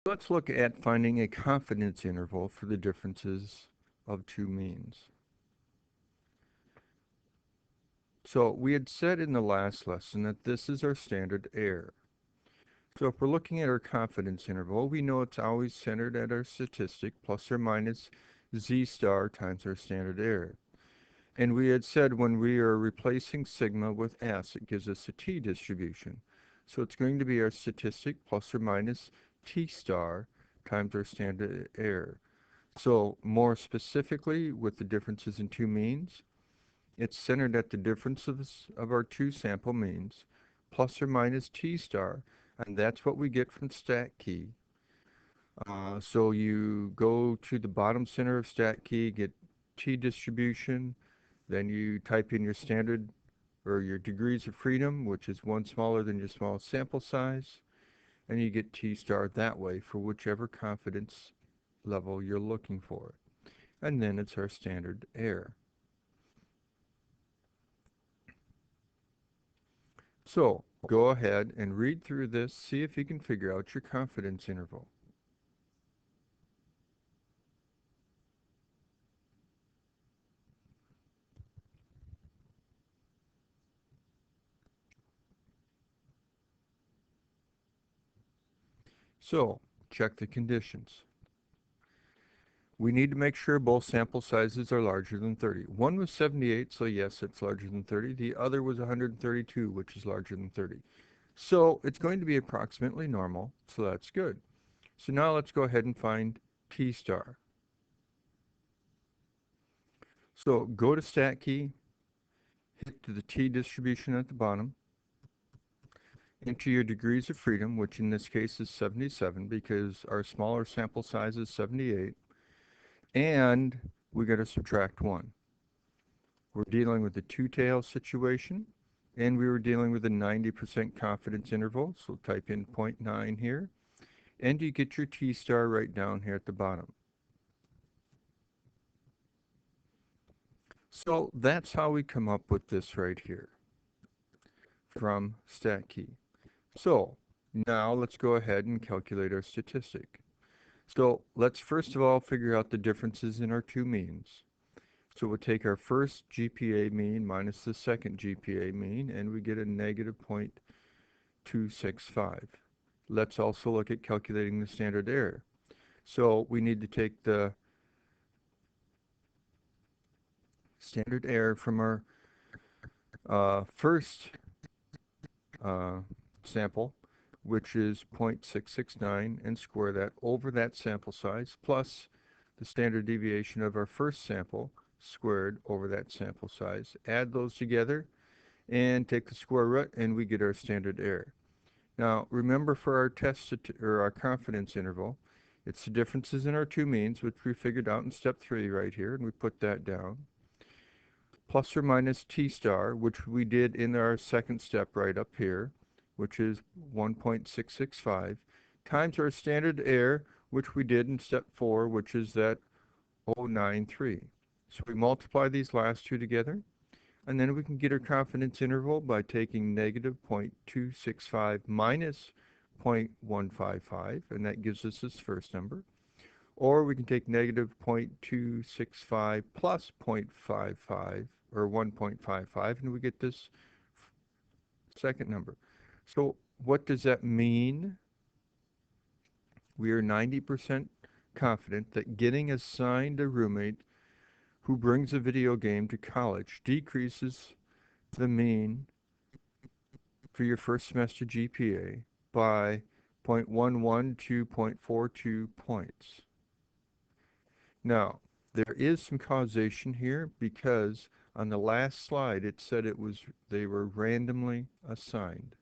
Let's look at finding a confidence interval for the differences of two means. So we had said in the last lesson that this is our standard error. So if we're looking at our confidence interval, we know it's always centered at our statistic plus or minus z star times our standard error. And we had said when we are replacing sigma with s, it gives us a t-distribution. So it's going to be our statistic plus or minus t star times our standard error. So more specifically, with the differences in two means, it's centered at the differences of our two sample means, plus or minus t star, and that's what we get from stat key. So you go to the bottom center of stat key, get t distribution, then you type in your standard or your degrees of freedom, which is one smaller than your smallest sample size, and you get t star that way for whichever confidence level you're looking for. And then it's our standard error. So go ahead and read through this, see if you can figure out your confidence interval. So check the conditions. We need to make sure both sample sizes are larger than 30. One was 78, so yes, it's larger than 30. The other was 132, which is larger than 30. So it's going to be approximately normal, so that's good. So now let's go ahead and find t star. So go to stat key, hit the t distribution at the bottom, enter your degrees of freedom, which in this case is 77 because our smaller sample size is 78, and we got to subtract 1. We're dealing with the two-tail situation, and we were dealing with a 90% confidence interval, so type in 0.9 here, and you get your t star right down here at the bottom. So that's how we come up with this right here from stat key. So now let's go ahead and calculate our statistic. So let's first of all figure out the differences in our two means. So we'll take our first GPA mean minus the second GPA mean, and we get a negative 0.265. Let's also look at calculating the standard error. So we need to take the standard error from our first sample, which is 0.669, and square that over that sample size, plus the standard deviation of our first sample squared over that sample size. Add those together and take the square root, and we get our standard error. Now, remember for our test or our confidence interval, it's the differences in our two means, which we figured out in step 3 right here, and we put that down, plus or minus t star, which we did in our second step right up here, which is 1.665, times our standard error, which we did in step 4, which is that 0.93. So we multiply these last two together, and then we can get our confidence interval by taking negative 0.265 minus 0.155, and that gives us this first number. Or we can take negative 0.265 plus 0.55, or 1.55, and we get this second number. So what does that mean? We are 90% confident that getting assigned a roommate who brings a video game to college decreases the mean for your first semester GPA by 0.11 to 0.42 points. Now, there is some causation here because on the last slide it said they were randomly assigned.